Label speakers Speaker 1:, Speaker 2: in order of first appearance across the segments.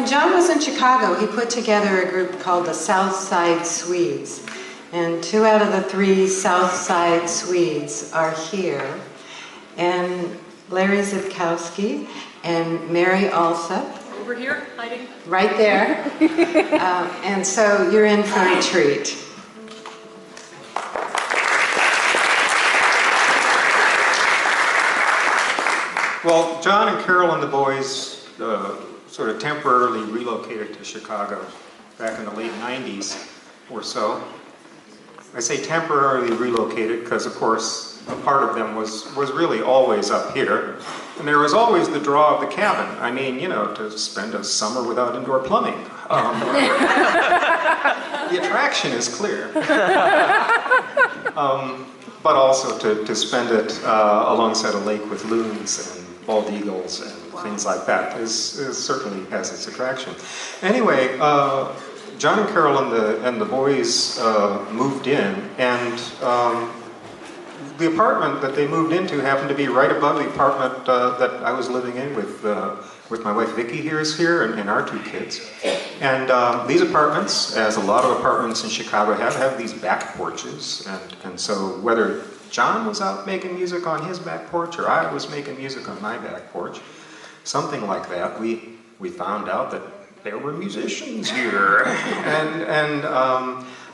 Speaker 1: John was in Chicago, he put together a group called the South Side Swedes. And 2 out of the 3 South Side Swedes are here. And Larry Zbikowski and Mary Allsopp.
Speaker 2: Over here, hiding.
Speaker 1: Right there. And so you're in for a treat.
Speaker 3: Well, John and Carol and the boys sort of temporarily relocated to Chicago back in the late 90s or so. I say temporarily relocated because, of course, a part of them was really always up here. And there was always the draw of the cabin. I mean, you know, to spend a summer without indoor plumbing. The attraction is clear. But also to spend it alongside a lake with loons and bald eagles and things like that is certainly has its attraction. Anyway, John and Carol and the boys moved in, and the apartment that they moved into happened to be right above the apartment that I was living in with my wife Vicki here, and our 2 kids. And these apartments, as a lot of apartments in Chicago have these back porches, and so whether John was out making music on his back porch or I was making music on my back porch, something like that, we found out that there were musicians here. And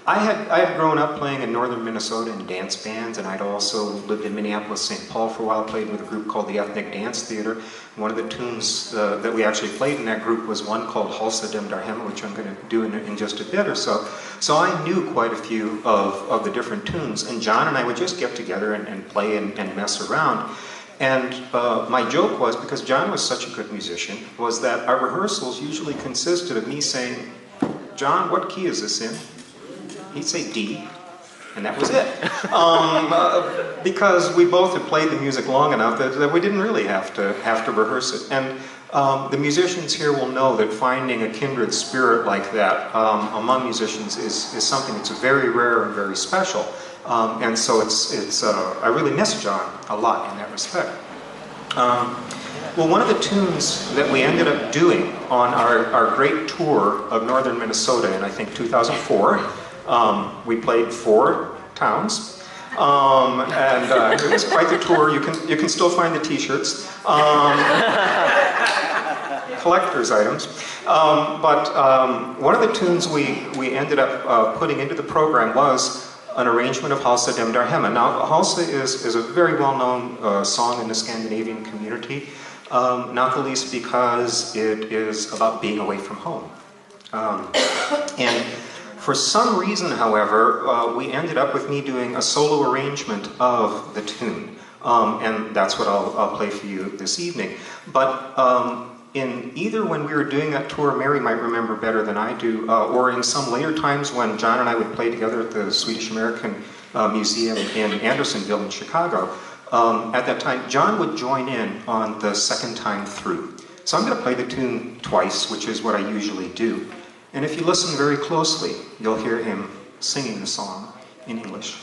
Speaker 3: I had grown up playing in northern Minnesota in dance bands, and I'd also lived in Minneapolis, St. Paul for a while, played with a group called the Ethnic Dance Theater. One of the tunes that we actually played in that group was one called Halsa Dem Darhema, which I'm going to do in just a bit or so. So I knew quite a few of the different tunes, and John and I would just get together and play and mess around. And my joke was, because John was such a good musician, was that our rehearsals usually consisted of me saying, "John, what key is this in?" He'd say D, and that was it. Because we both had played the music long enough that we didn't really have to rehearse it. And the musicians here will know that finding a kindred spirit like that among musicians is something that's very rare and very special. And so I really miss John a lot in that respect. Well, one of the tunes that we ended up doing on our great tour of northern Minnesota in, I think, 2004, we played 4 towns, and it was quite the tour. You can still find the T-shirts, collector's items. But one of the tunes we ended up putting into the program was an arrangement of Halsa Dem Darhema. Now, Halsa is a very well-known song in the Scandinavian community, not the least because it is about being away from home. And for some reason, however, we ended up with me doing a solo arrangement of the tune, and that's what I'll play for you this evening. But in either when we were doing that tour, Mary might remember better than I do, or in some later times when John and I would play together at the Swedish American Museum in Andersonville in Chicago, at that time, John would join in on the second time through. So I'm going to play the tune twice, which is what I usually do. And if you listen very closely, you'll hear him singing the song in English.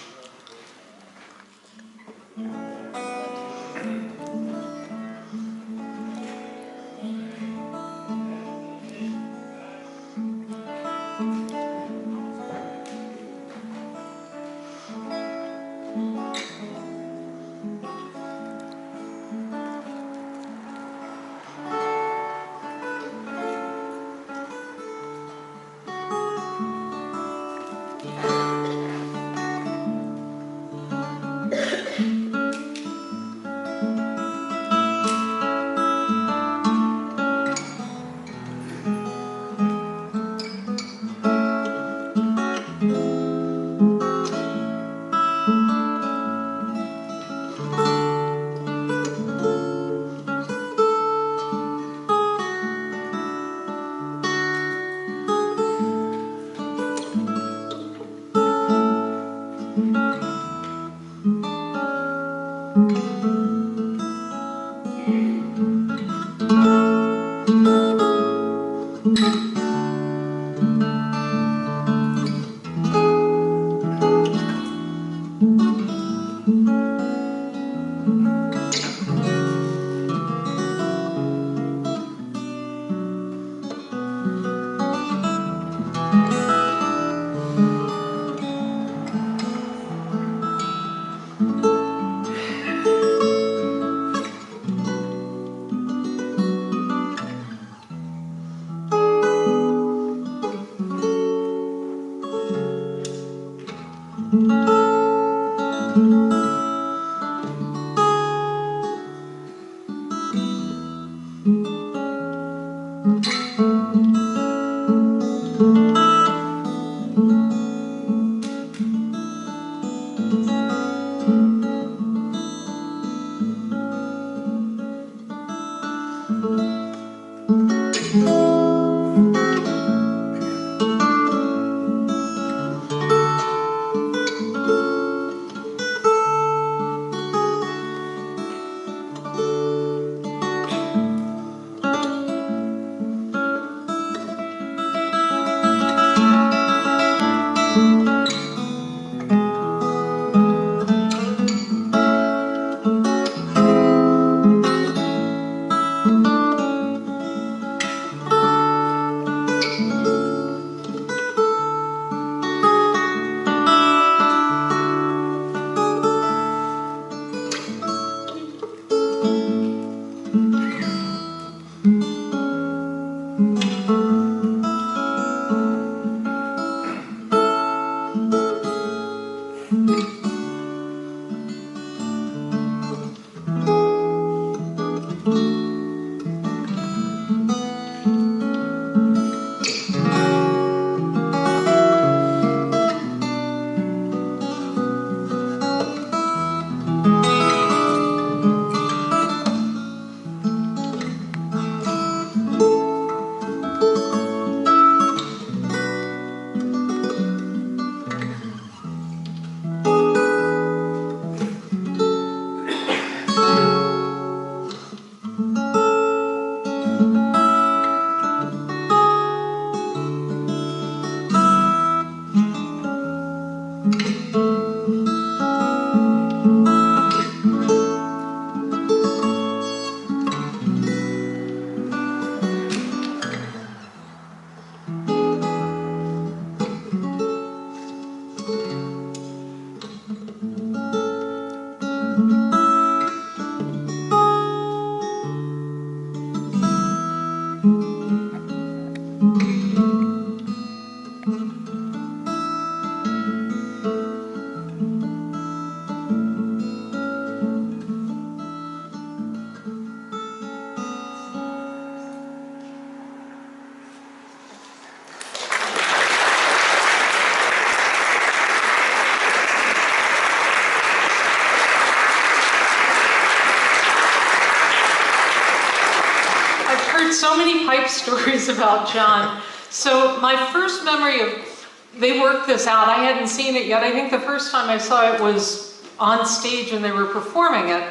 Speaker 2: So many pipe stories about John. So my first memory of, they worked this out, I hadn't seen it yet. I think the first time I saw it was on stage and they were performing it.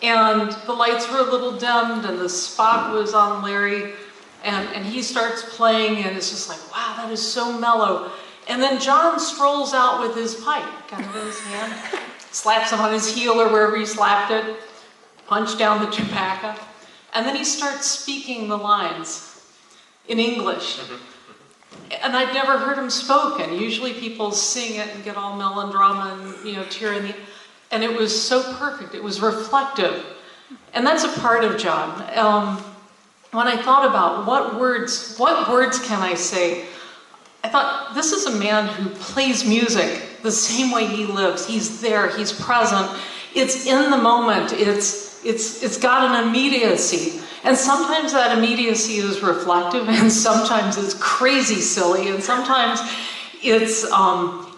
Speaker 2: And the lights were a little dimmed and the spot was on Larry. And he starts playing and it's just like, wow, that is so mellow. And then John strolls out with his pipe, kind of in his hand, slaps him on his heel or wherever he slapped it, punched down the tobacco. And then he starts speaking the lines in English. And I'd never heard him spoken. Usually people sing it and get all melodrama and, you know, tear in the... And it was so perfect. It was reflective. And that's a part of John. When I thought about what words can I say, I thought, this is a man who plays music the same way he lives. He's there, he's present. It's in the moment. It's got an immediacy. And sometimes that immediacy is reflective, and sometimes it's crazy silly, and sometimes it's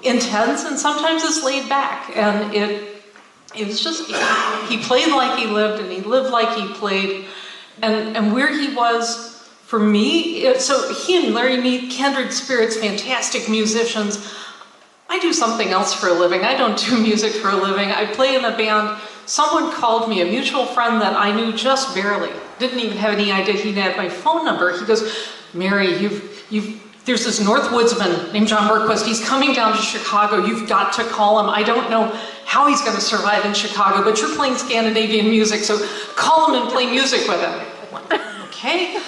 Speaker 2: intense, and sometimes it's laid back. And it was just, he played like he lived, and he lived like he played. And where he was, for me, so he and Larry meet, kindred spirits, fantastic musicians. I do something else for a living. I don't do music for a living. I play in a band. Someone called me, a mutual friend that I knew just barely, didn't even have any idea he had my phone number. He goes, Mary, there's this North Woodsman named John Berquist. He's coming down to Chicago. You've got to call him. I don't know how he's going to survive in Chicago, but you're playing Scandinavian music, so call him and play music with him. Okay,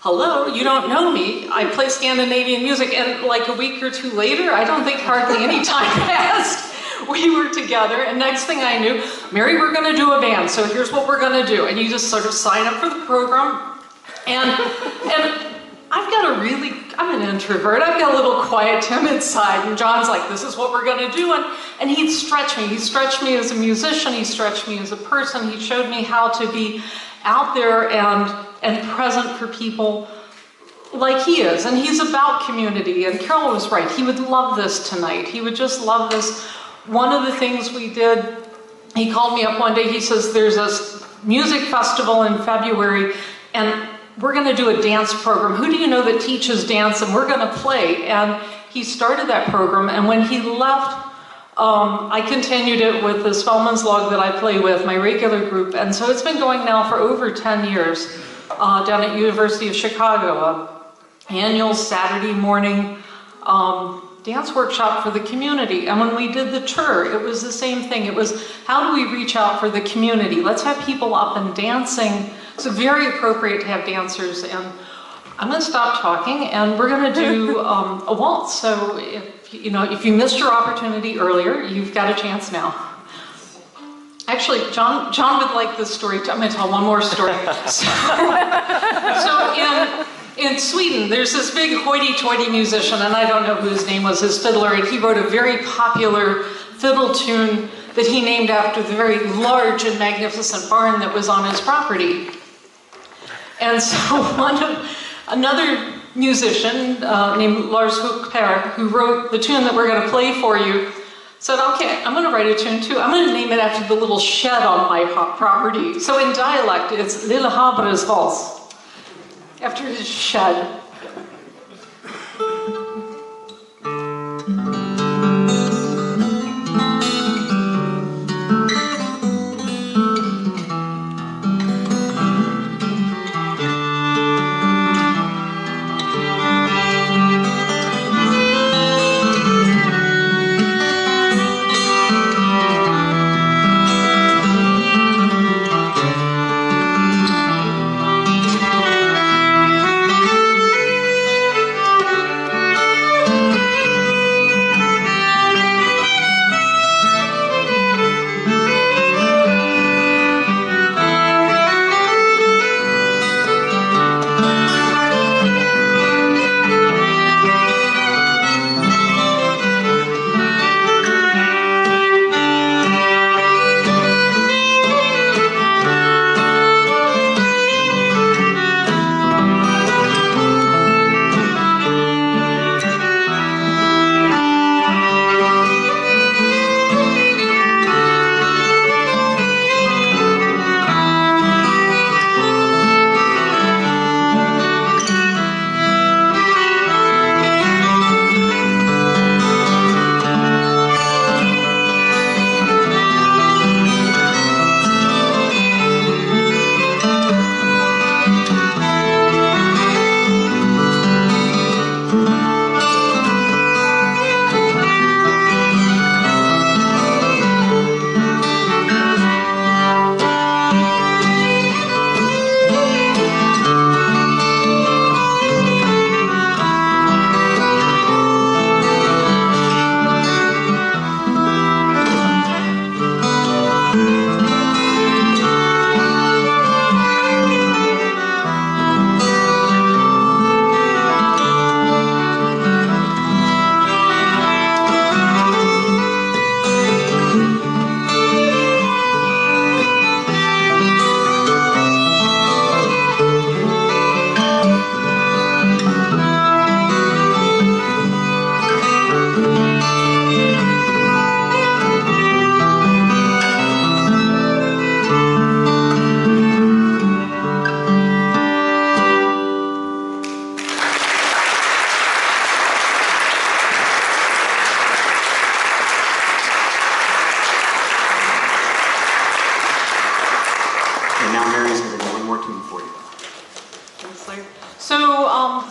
Speaker 2: hello, you don't know me. I play Scandinavian music, and like a week or two later, I don't think hardly any time passed. We were together, and next thing I knew, Mary, we're going to do a band, so here's what we're going to do. And you just sort of sign up for the program, and I'm an introvert. I've got a little quiet, timid side, and John's like, this is what we're going to do, and he'd stretch me. He stretched me as a musician. He stretched me as a person. He showed me how to be out there and present for people like he is, and he's about community. And Carol was right. He would love this tonight. He would just love this. One of the things we did, he called me up one day, he says, there's a music festival in February, and we're going to do a dance program. Who do you know that teaches dance? And we're going to play. And he started that program, and when he left, I continued it with the Spellman's Log that I play with, my regular group. And so it's been going now for over 10 years down at University of Chicago, annual Saturday morning dance workshop for the community. And when we did the tour, it was the same thing. It was, how do we reach out for the community? Let's have people up and dancing. It's very appropriate to have dancers. And I'm going to stop talking, and we're going to do a waltz. So if you missed your opportunity earlier, you've got a chance now. Actually, John would like this story. I'm going to tell one more story. So in Sweden, there's this big hoity-toity musician, and I don't know who his name was, his fiddler, and he wrote a very popular fiddle tune that he named after the very large and magnificent barn that was on his property. And so another musician named Lars Huckper, who wrote the tune that we're going to play for you, said, okay, I'm going to write a tune too. I'm going to name it after the little shed on my property. So in dialect, it's Lille Habres Vals, after his shed.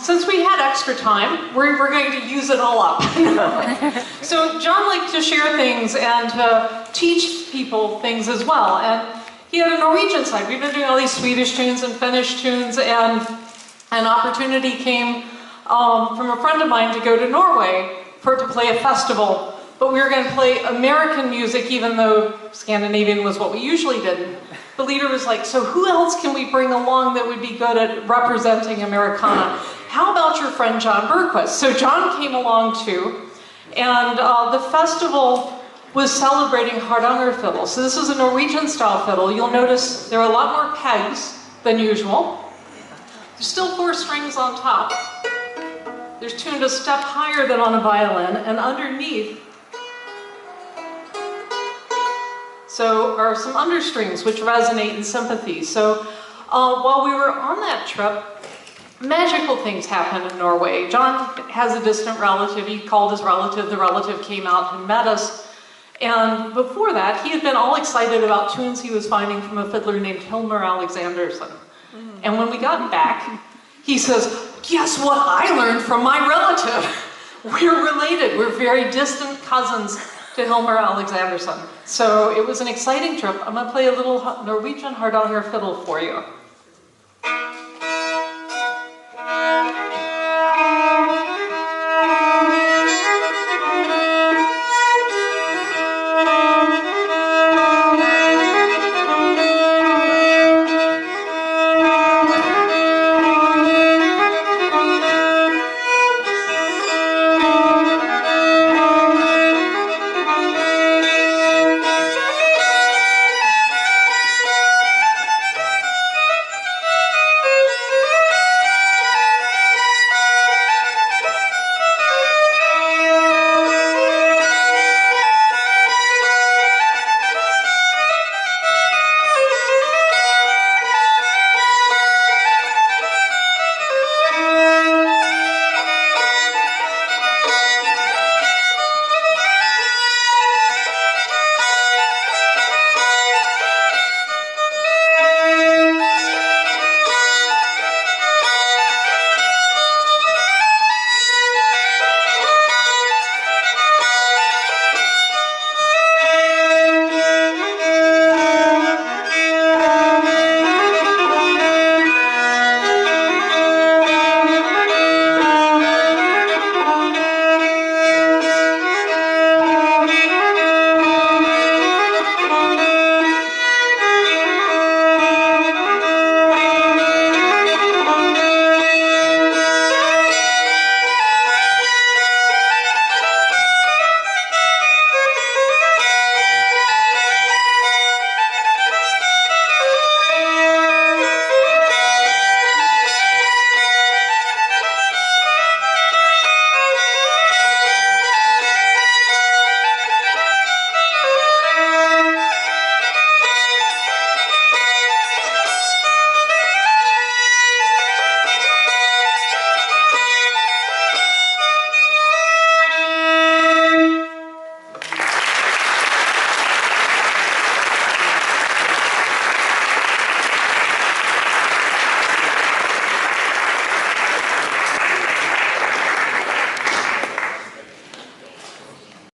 Speaker 2: Since we had extra time, we're going to use it all up. So John liked to share things and to teach people things as well. And he had a Norwegian side. We've been doing all these Swedish tunes and Finnish tunes, and an opportunity came from a friend of mine to go to Norway to play a festival. But we were going to play American music, even though Scandinavian was what we usually did. The leader was like, so who else can we bring along that would be good at representing Americana? How about your friend John Berquist? So John came along too, and the festival was celebrating Hardanger fiddle. So this is a Norwegian style fiddle. You'll notice there are a lot more pegs than usual. There's still 4 strings on top. They're tuned a step higher than on a violin, and underneath are some understrings which resonate in sympathy. So while we were on that trip, magical things happened in Norway. John has a distant relative. He called his relative. The relative came out and met us. And before that, he had been all excited about tunes he was finding from a fiddler named Hilmar Alexandersson. And when we got back, he says, guess what I learned from my relative? We're related. We're very distant cousins to Hilmar Alexandersson. So it was an exciting trip. I'm going to play a little Norwegian Hardanger fiddle for you.